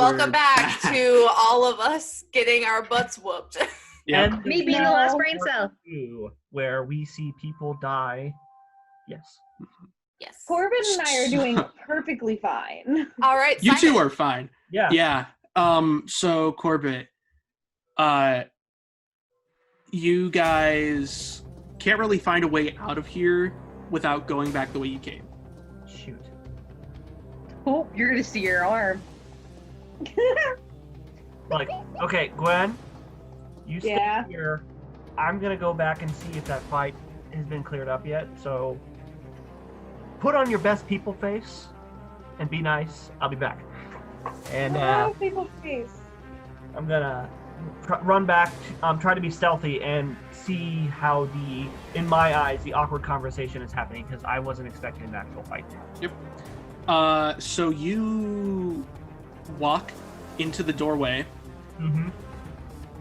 welcome back to all of us getting our butts whooped. Yep. And Me being the last brain cell. Where we see people die. Yes. Yes. Corbin and I are doing perfectly fine. All right, You two Simon. are fine. Yeah. Yeah. So Corbett, you guys can't really find a way out of here without going back the way you came. Shoot. Oh, you're gonna see your arm. Like, okay, Gwen, you stay Yeah. here. I'm gonna go back and see if that fight has been cleared up yet. So, put on your best people face and be nice. I'll be back. And People's face. I'm gonna run back, try to be stealthy and see how in my eyes, the awkward conversation is happening because I wasn't expecting an actual fight. Yep. So you walk into the doorway, Mm-hmm.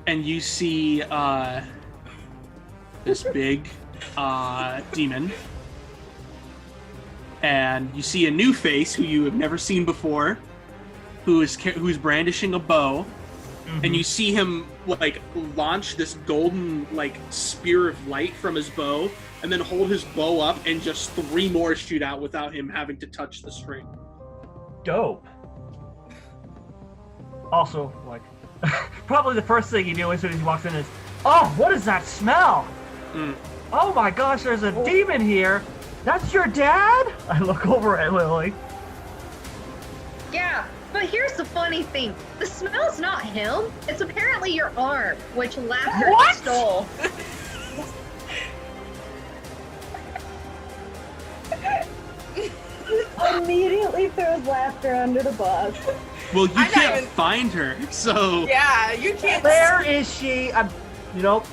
and you see this big demon, and you see a new face who you have never seen before, who's brandishing a bow. Mm-hmm. And you see him like launch this golden like spear of light from his bow, and then hold his bow up, and just 3 more shoot out without him having to touch the string. Dope. Also, like, probably the first thing you do as soon as he walks in is, oh, what is that smell? Oh my gosh, there's a demon here. That's your dad? I look over at Lily. Yeah, but here's the funny thing. The smell's not him. It's apparently your arm, which Laughter What? stole. Immediately throws Laughter under the bus. Well, you I'm not can't even- find her, so Yeah, you can't. Where is she?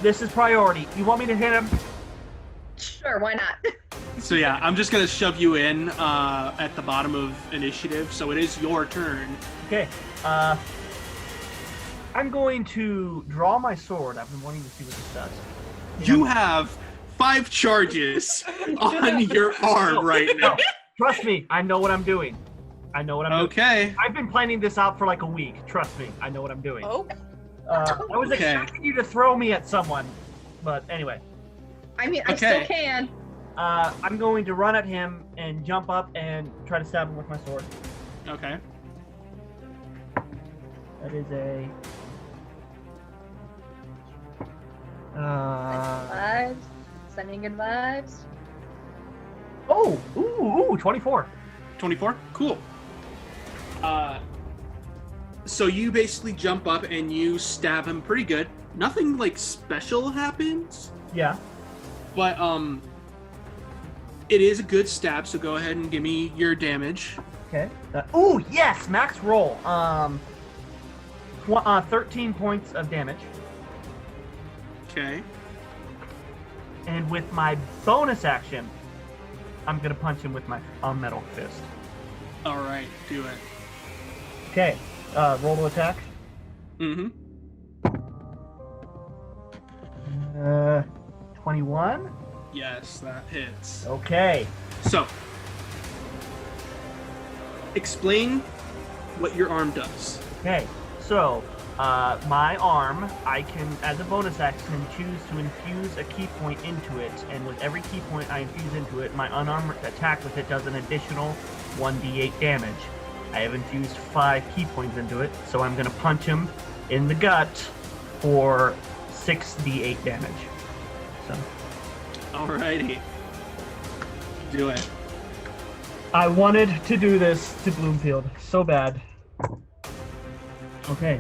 This is priority. You want me to hit him? Sure, why not? yeah, I'm just gonna shove you in at the bottom of initiative. So it is your turn. Okay. I'm going to draw my sword. I've been wanting to see what this does. You have 5 charges on your arm right now. No, trust me. I know what I'm doing. Okay. I've been planning this out for like a week. Trust me. I know what I'm doing. Oh, I was Okay. expecting you to throw me at someone. But anyway. I mean, I Okay. still can. I'm going to run at him and jump up and try to stab him with my sword. Okay. That is a... Vibes. Sending good vibes. Ooh, 24. 24? Cool. So you basically jump up and you stab him pretty good. Nothing like special happens, Yeah. but it is a good stab, so go ahead and give me your damage. Okay. Ooh, yes, max roll. 13 points of damage. Okay. And with my bonus action, I'm gonna punch him with my metal fist. Alright, do it. Okay. Roll to attack. Mm-hmm. 21. Yes, that hits. Okay. So, explain what your arm does. Okay. So, my arm, I can, as a bonus action, choose to infuse a key point into it, and with every key point I infuse into it, my unarmed attack with it does an additional 1d8 damage. I have infused 5 key points into it, so I'm going to punch him in the gut for 6d8 damage. So, Alrighty. Do it. I wanted to do this to Bloomfield so bad. Okay.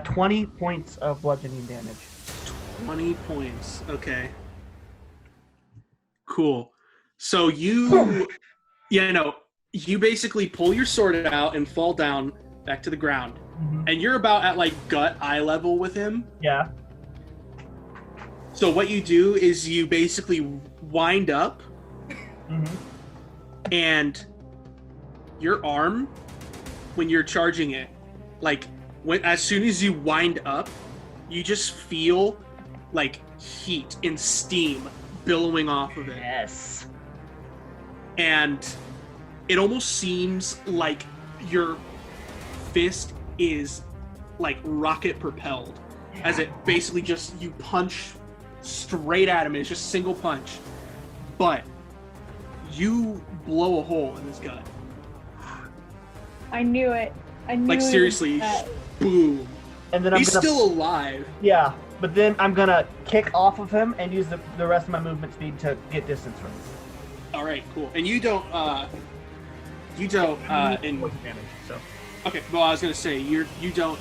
20 points of bludgeoning damage. 20 points. Okay. Cool. So you, you basically pull your sword out and fall down back to the ground. Mm-hmm. And you're about at like gut eye level with him. Yeah. So what you do is you basically wind up, and your arm, when you're charging it, like as soon as you wind up, you just feel like heat and steam billowing off of it. Yes. And it almost seems like your fist is like rocket propelled, as it basically just, you punch straight at him. It's just single punch, but you blow a hole in his gut. I knew it. I knew Like it was seriously, that. boom. And then He's still alive. Yeah, but then I'm gonna kick off of him and use the rest of my movement speed to get distance from him. All right, cool. And you don't in Poison damage. So okay. Well, I was gonna say you don't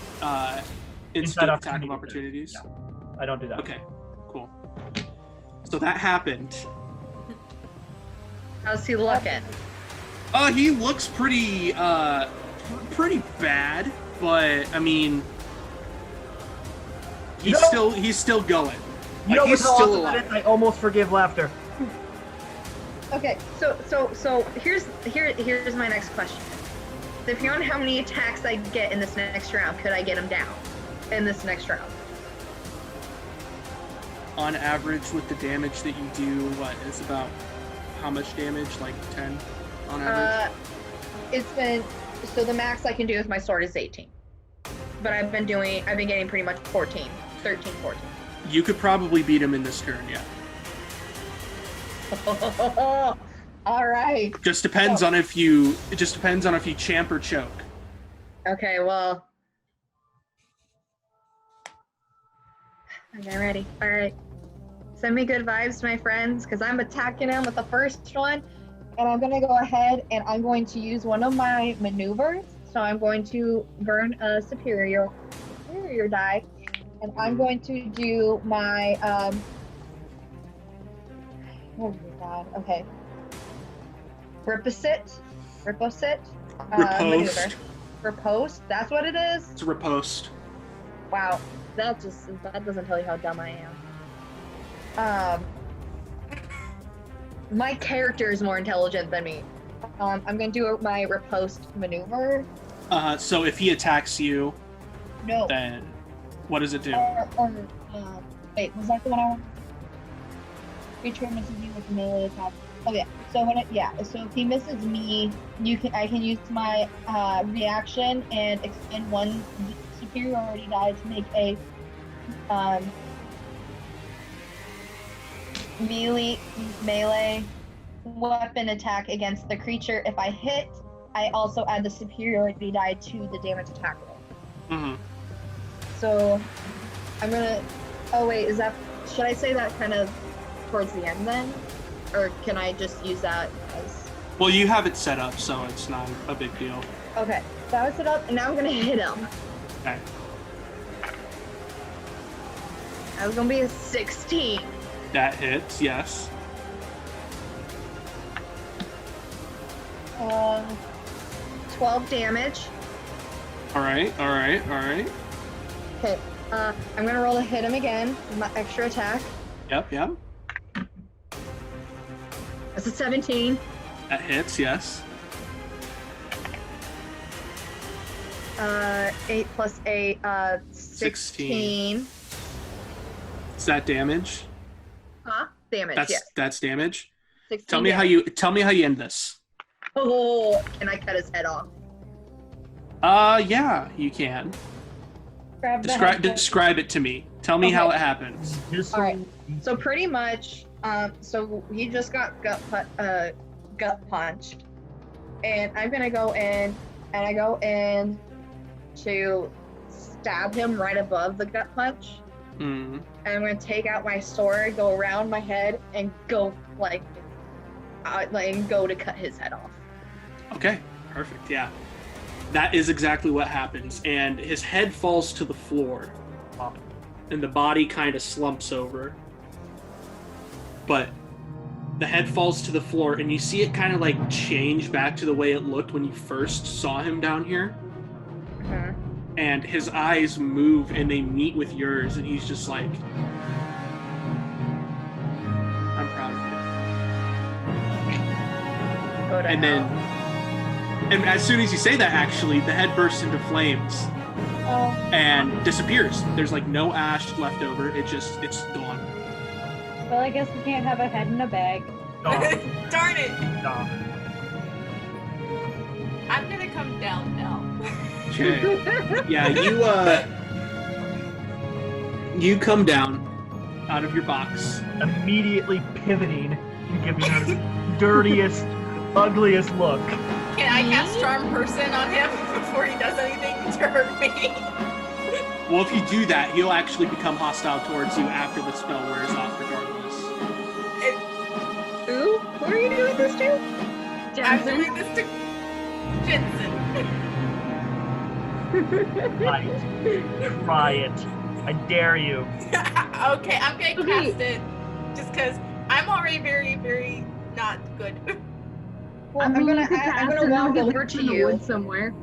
instant attack of opportunity. opportunities. No, I don't do that. Okay, cool. So that happened. How's he looking? He looks pretty bad, but I mean, he's still going. You know Like, he's what's still awesome alive. about it? I almost forgive laughter. Okay, so here's my next question. Depending on how many attacks I get in this next round, could I get him down in this next round? On average, with the damage that you do, what is about how much damage? Like 10 on average? It's been, so the max I can do with my sword is 18. But I've been getting pretty much 13, 14. You could probably beat him in this turn, yeah. All right. Just depends on if you champ or choke. Okay, well. Okay, ready. All right. Send me good vibes, my friends, because I'm attacking him with the first one. And I'm going to go ahead and I'm going to use one of my maneuvers. So I'm going to burn a superior die. And I'm going to do my, oh my god, okay. Riposte maneuver. Riposte, that's what it is? It's a riposte. Wow, that doesn't tell you how dumb I am. My character is more intelligent than me. I'm gonna do my riposte maneuver. So if he attacks you, No. then what does it do? Wait, was that the one I wanted? Creature misses you with a melee attack. Oh yeah. So so if he misses me, I can use my reaction and expend one superiority die to make a melee weapon attack against the creature. If I hit, I also add the superiority die to the damage attack roll. Mm-hmm. So I'm gonna. Oh wait, should I say that kind of towards the end then, or can I just use that as? Well, you have it set up, so it's not a big deal. Okay, so I was set up, and now I'm gonna hit him. Okay. That was gonna be a 16. That hits, yes. 12 damage. All right. Okay, I'm gonna roll to hit him again with my extra attack. Yep. That's a 17. That hits, yes. 8 plus 8, 16. Is that damage? Huh? Damage, yes. That's damage. 16 Tell me damage. how you end this. Oh, can I cut his head off? Yeah, you can. Grab the headset. Describe it to me. Tell me how it happens. All right. So pretty much, so he just got gut punched, and I'm gonna go in, and I go in to stab him right above the gut punch. Mm. And I'm gonna take out my sword, go around my head, and go go to cut his head off. Okay, perfect. Yeah, that is exactly what happens. And his head falls to the floor, and the body kind of slumps over. But the head falls to the floor, and you see it kind of like change back to the way it looked when you first saw him down here. Mm-hmm. And his eyes move, and they meet with yours, and he's just like, "I'm proud of you." Go to And hell. then, as soon as you say that, actually, the head bursts into flames and disappears. There's like no ash left over. It's gone. Well, I guess we can't have a head in a bag. Stop. Darn it! Stop. I'm gonna come down now. Okay. Yeah, you come down out of your box. Immediately pivoting and giving her the dirtiest, ugliest look. Can I cast Charm Person on him before he does anything to hurt me? Well, if you do that, he'll actually become hostile towards you after the spell wears off, regardless. Who are you doing this to? I'm doing this to Jensen. Try it. I dare you. Okay, I'm gonna cast it just because I'm already very, very not good. Well, I'm gonna walk over to you. somewhere.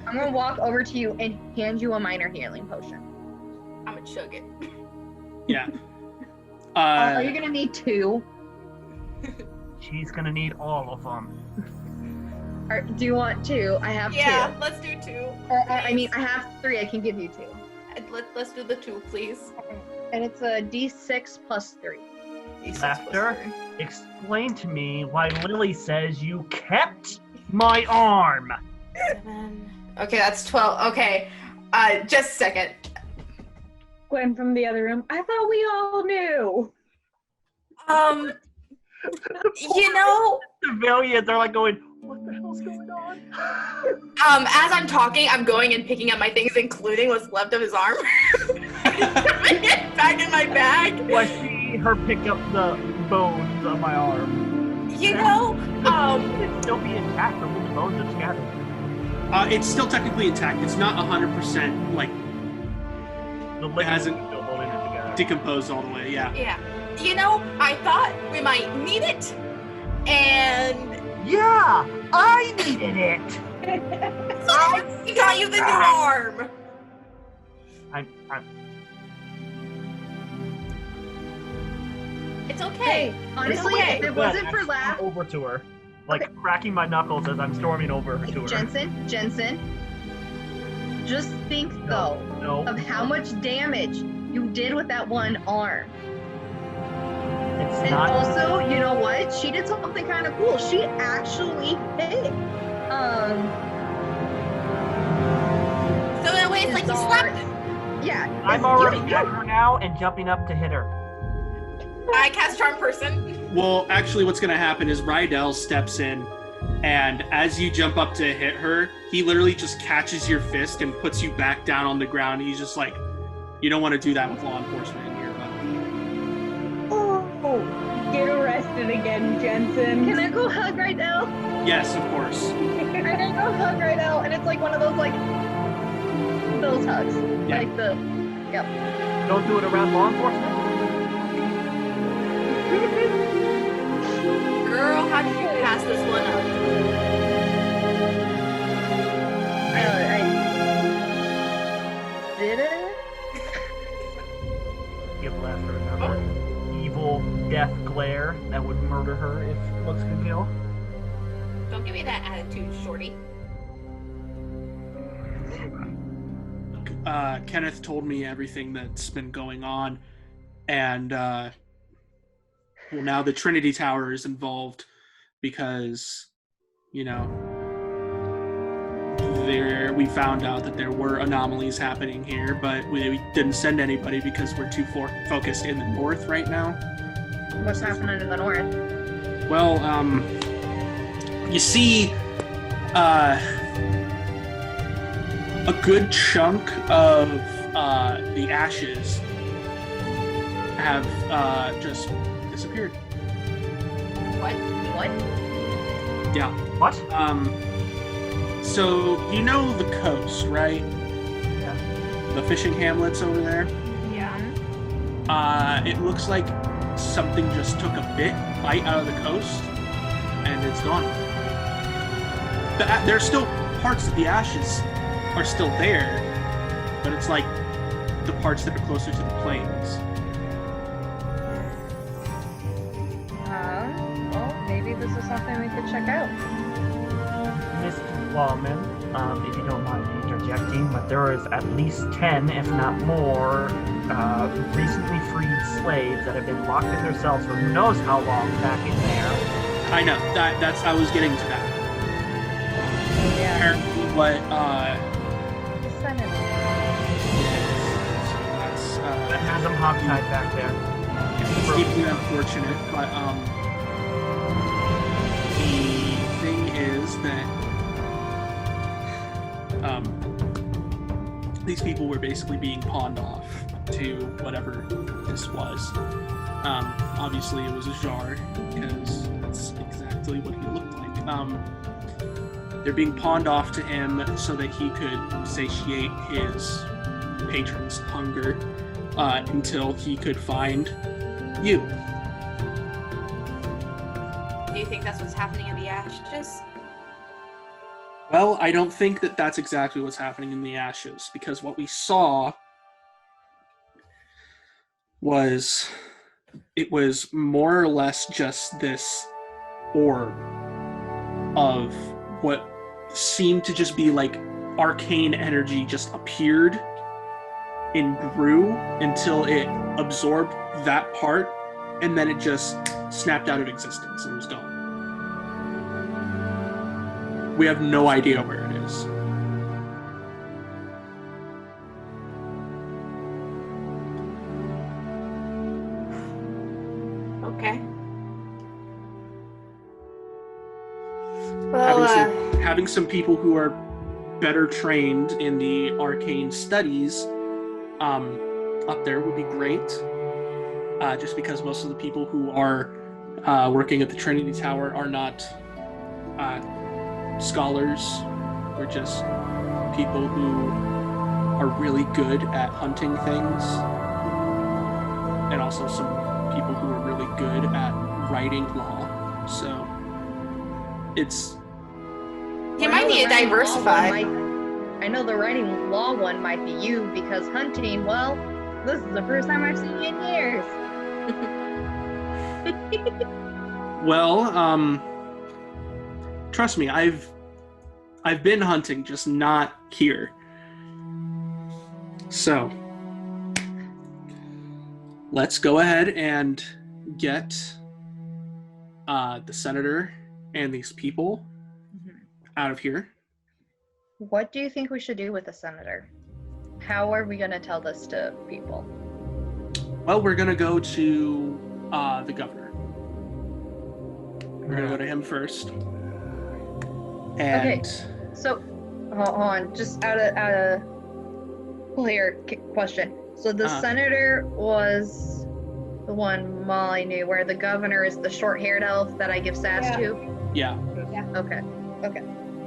I'm gonna walk over to you and hand you a minor healing potion. I'm gonna chug it. Yeah. Are you gonna need 2? She's gonna need all of them. Or do you want 2? I have 2. Yeah, let's do 2. Or I mean, I have 3. I can give you 2. Let's do the 2, please. And it's a D6 plus 3. After, explain to me why Lily says you kept my arm. 7. Okay, that's 12. Okay, just a second. Gwen from the other room. I thought we all knew. You know, Civilians are like going, what the hell's going on? as I'm talking, I'm going and picking up my things, including what's left of his arm. Putting it back in my bag. I see her pick up the bones of my arm. You know, It'd still be intact, but the bones are scattered. It's still technically intact. It's not 100% like The liquid hasn't is still holding it together. decomposed all the way. Yeah. yeah. You know, I thought we might need it, and Yeah, I needed it. so we got you the new arm. I'm It's okay. Honestly, okay. if it wasn't for laugh, over to her, like cracking my knuckles as I'm storming over to her. Jensen, just think though No, of how much damage you did with that one arm. it's And not. also, you know what? She did something kind of cool. She actually hit. So in a way, it's like you slapped it. Yeah. I'm already at her now and jumping up to hit her. I cast Charm Person. Well, actually, what's going to happen is Rydell steps in, and as you jump up to hit her, he literally just catches your fist and puts you back down on the ground. He's just like, you don't want to do that with law enforcement in here, but... Oh, get arrested again, Jensen. Can I go hug right now? Yes, of course. I'm gonna go hug right now, and it's like one of those those hugs. Yeah. Like the, yep. Don't do it around law enforcement. Girl, how did you pass this one up? I did it. Give Laughter another evil death glare that would murder her if looks could kill. Don't give me that attitude, shorty. Kenneth told me everything that's been going on, and well, now the Trinity Tower is involved because, you know, we found out that there were anomalies happening here, but we didn't send anybody because we're too focused in the north right now. What's happening in the north? Well, you see, a good chunk of the ashes have just disappeared. What? Yeah. What? So you know the coast, right? Yeah. The fishing hamlets over there? Yeah. It looks like something just took a bite out of the coast, and it's gone. There's still parts of the ashes are still there, but it's like the parts that are closer to the plains. Well, maybe this is something we could check out. Missed Lawman, if you don't mind interjecting, but there is at least 10, if not more, recently freed slaves that have been locked in their cells for who knows how long back in there. I know. I was getting to that. Yeah. Apparently what, Senator. so that's, That has them hogtied back there. it's deeply unfortunate, but, the thing is that, these people were basically being pawned off to whatever this was. Obviously it was a jar, because that's exactly what he looked like. They're being pawned off to him so that he could satiate his patron's hunger until he could find you. Do you think that's what's happening in the ashes? Well, I don't think that that's exactly what's happening in the ashes, because what we saw was, it was more or less just this orb of what seemed to just be like arcane energy just appeared and grew until it absorbed that part, and then it just snapped out of existence and was gone. We have no idea where it is. Okay. Well, Having some people who are better trained in the arcane studies up there would be great. Just because most of the people who are working at the Trinity Tower are not scholars. We're just people who are really good at hunting things, and also some people who are really good at writing law. So it's, you might need to diversify. I know the writing law one might be you, because hunting, well, this is the first time I've seen you in years. well, trust me, I've been hunting, just not here. So let's go ahead and get the senator and these people out of here. What do you think we should do with the senator? How are we going to tell this to people? Well, we're gonna go to the governor. We're gonna go to him first. And So, hold on, just out of clear question. So the senator was the one Molly knew, where the governor is the short-haired elf that I give sass to? yeah. Okay.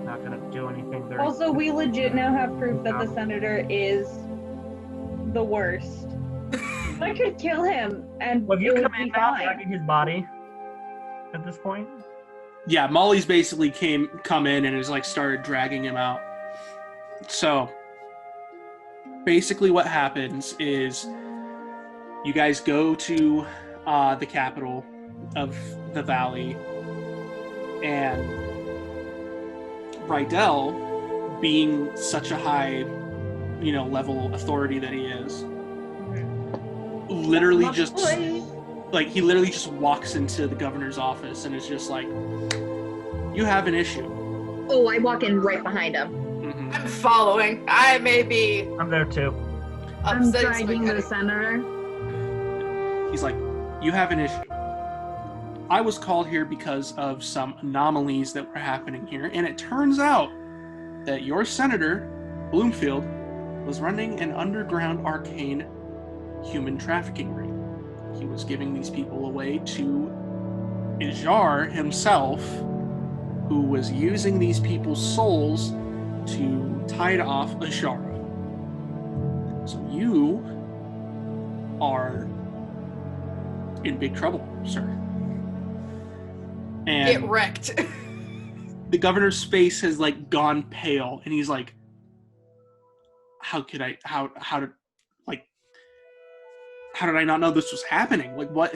Not gonna do anything very. Also, we legit now have proof that the senator is the worst. I could kill him and Well, have it you would come be in now fine. tracking his body at this point? Yeah, Molly's basically come in and has like started dragging him out. So basically what happens is you guys go to the capital of the valley, and Rydell, being such a high, level authority that he is, literally just he literally just walks into the governor's office and is just like, you have an issue. Oh, I walk in right behind him. Mm-hmm. I'm following. I may be I'm there too. I'm upset. dragging the senator. He's like, you have an issue. I was called here because of some anomalies that were happening here, and it turns out that your senator, Bloomfield, was running an underground arcane human trafficking ring. He was giving these people away to Ijar himself, who was using these people's souls to tide off Ashara. So you are in big trouble, sir. And Get wrecked. the governor's face has like gone pale, and he's like, how did I not know this was happening? Like, what?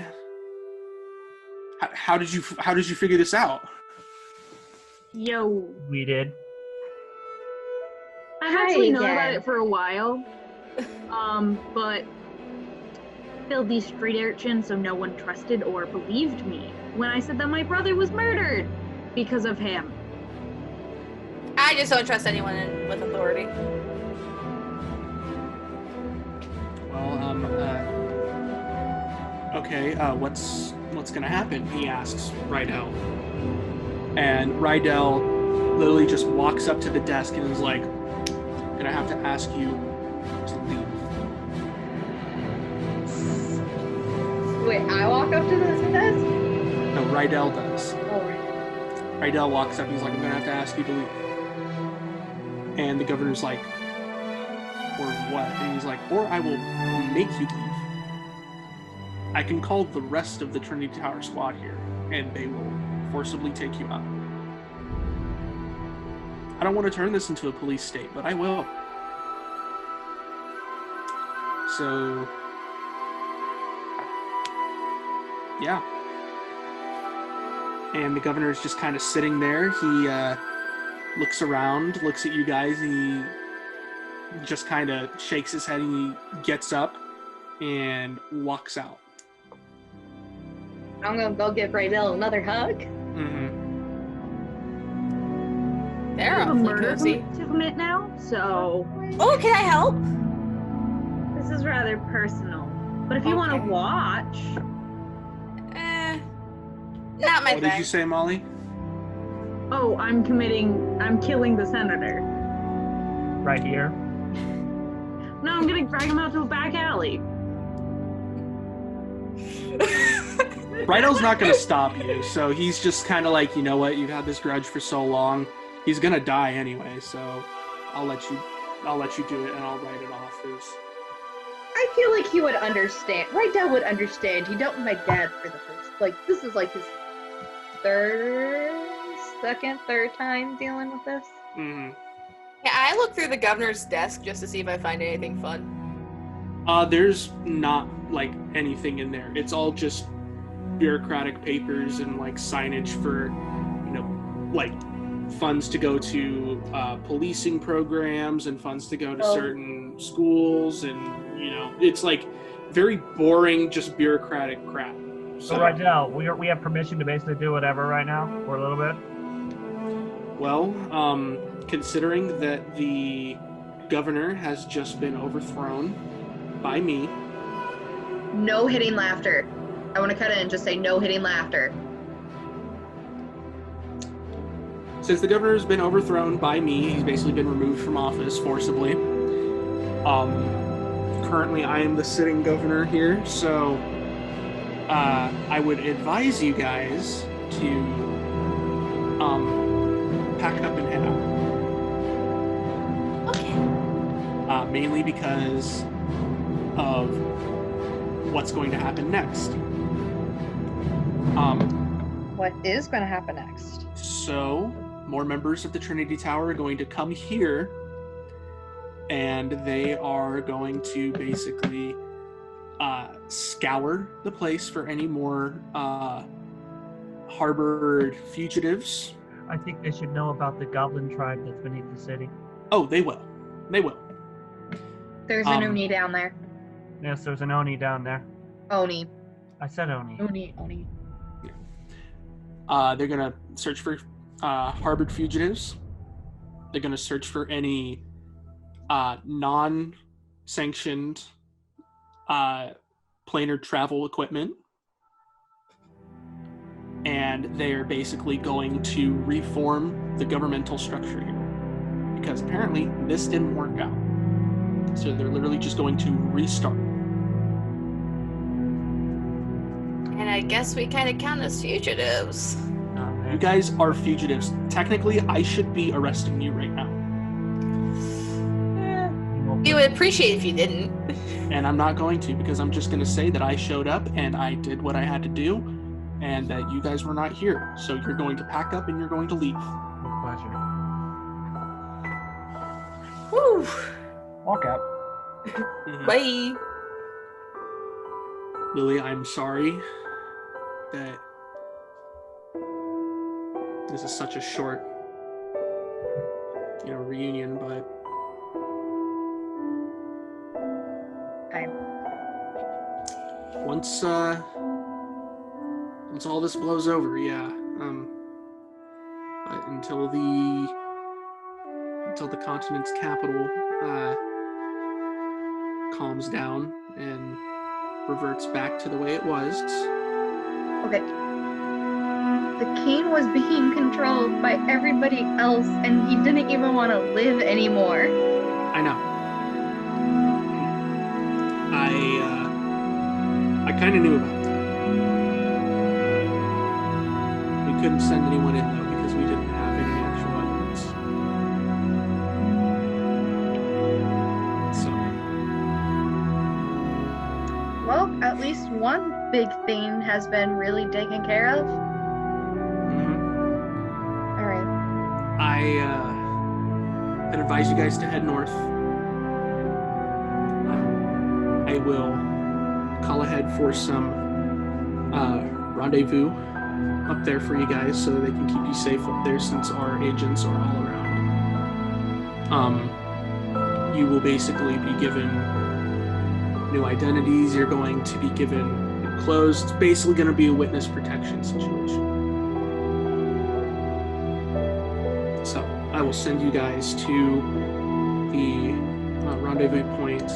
How did you figure this out? Yo. We did. actually known about again. it for a while. But filthy street urchin, so no one trusted or believed me when I said that my brother was murdered because of him. I just don't trust anyone with authority. Well, okay, what's gonna happen? He asks Rydell. And Rydell literally just walks up to the desk and is like, gonna have to ask you to leave. Wait, I walk up to the desk? No, Rydell does. Oh, right. Rydell walks up and he's like, I'm gonna have to ask you to leave. And the governor's like, or what? And he's like, or I will make you leave. I can call the rest of the Trinity Tower squad here, and they will forcibly take you out. I don't want to turn this into a police state, but I will. So, yeah. And the governor's just kind of sitting there. He looks around, looks at you guys, and he just kind of shakes his head, and he gets up and walks out. I'm gonna go give Rydell another hug. Mm-hmm. They're I have a awfully murder cozy. to commit now, so Oh, can I help? this is rather personal. But if you want to Okay. watch, Not my What thing. did you say, Molly? I'm killing the senator. Right here. No, I'm gonna drag him out to a back alley. Rydell's not going to stop you, so he's just kind of like, you know what, you've had this grudge for so long. He's going to die anyway, so I'll let you do it, and I'll write it off as... I feel like he would understand. Rydell would understand. He dealt with my dad for the first, this is like his third time dealing with this. Mm-hmm. Yeah, I look through the governor's desk just to see if I find anything fun. There's not, like, anything in there. It's all just bureaucratic papers and, like, signage for, you know, like, funds to go to policing programs and funds to go to certain schools, and, you know, it's, like, very boring, just bureaucratic crap. So right now, we have permission to basically do whatever right now for a little bit. Well, considering that the governor has just been overthrown by me, No hitting laughter. I want to cut in and just say no hitting laughter. since the governor has been overthrown by me, he's basically been removed from office forcibly. Currently, I am the sitting governor here, so I would advise you guys to pack up and head out. Okay. Mainly because of what's going to happen next. What is going to happen next? So, more members of the Trinity Tower are going to come here, and they are going to basically scour the place for any more harbored fugitives. I think they should know about the goblin tribe that's beneath the city. Oh, they will. They will. There's an Oni down there. Yes, there's an Oni down there. Oni. I said Oni. Oni. They're going to search for harbored fugitives. They're going to search for any non-sanctioned planar travel equipment. And they're basically going to reform the governmental structure here. Because apparently this didn't work out. So they're literally just going to restart. And I guess we kind of count as fugitives. You guys are fugitives. Technically, I should be arresting you right now. We would appreciate if you didn't. And I'm not going to, because I'm just going to say that I showed up and I did what I had to do, and that you guys were not here. So you're going to pack up and you're going to leave. With pleasure. Woo. Walk out. Bye. Lily, I'm sorry that this is such a short, reunion, but Okay. Once all this blows over, yeah. But until the continent's capital calms down and reverts back to the way it was. Okay. The king was being controlled by everybody else, and he didn't even want to live anymore. I know. I kind of knew about that. We couldn't send anyone in though because we didn't have any actual evidence. So. Well, at least one big thing has been really taken care of. All right. I'd advise you guys to head north. I will call ahead for some rendezvous up there for you guys so they can keep you safe up there since our agents are all around. You will basically be given new identities. You're going to be given new clothes. It's basically going to be a witness protection situation. So I will send you guys to the rendezvous point,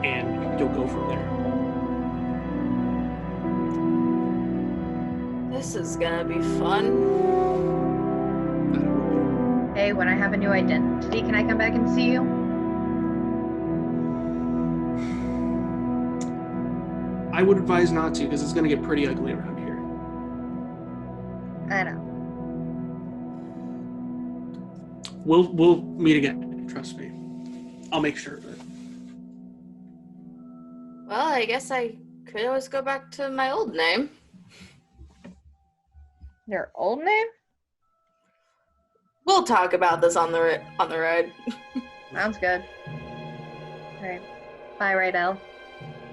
and you'll go from there. This is gonna be fun. Hey, when I have a new identity, can I come back and see you? I would advise not to, because it's going to get pretty ugly around here. I know. We'll meet again. Trust me. I'll make sure of it. Well, I guess I could always go back to my old name. Your old name? We'll talk about this on the ride. Sounds good. All right. Bye, Rydell.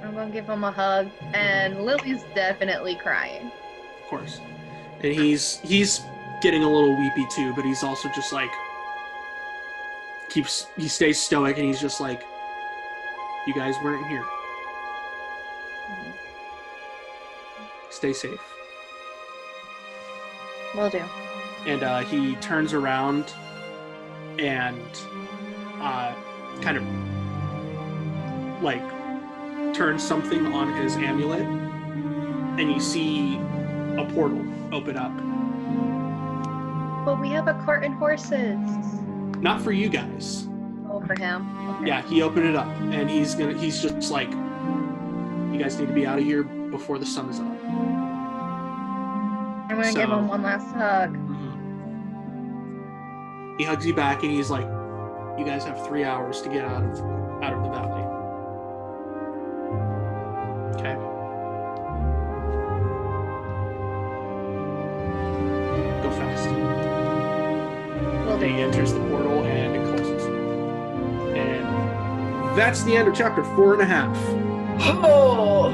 I'm gonna give him a hug, and Lily's definitely crying. Of course. And he's getting a little weepy too, but he's also just like he stays stoic, and he's just like, you guys weren't here. Stay safe. Will do. And he turns around and kind of like turns something on his amulet, and you see a portal open up. But we have a cart and horses. Not for you guys. Oh, for him. Okay. Yeah, he opened it up, and he's just like, you guys need to be out of here before the sun is up. I'm gonna give him one last hug. He hugs you back, and he's like, you guys have 3 hours to get out of the valley. Okay. Go fast. Will do. He enters the portal, and it closes. And that's the end of chapter 4.5. Oh!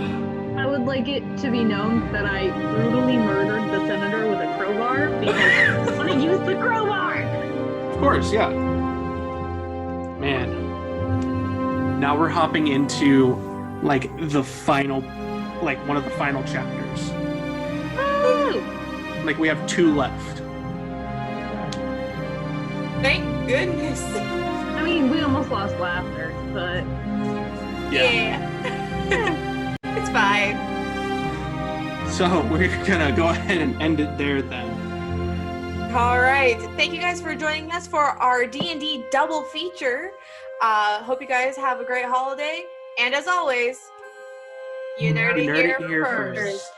I would like it to be known that I brutally murdered the senator with a crowbar because I want to use the crowbar! Of course, yeah. Man. Now we're hopping into, like, the final, like, one of the final chapters. Woo! Like, we have 2 left. Thank goodness. I mean, we almost lost laughter, but... Yeah. It's fine. So, we're gonna go ahead and end it there, then. All right. Thank you guys for joining us for our D&D double feature. Hope you guys have a great holiday. And as always, you nerd it here first.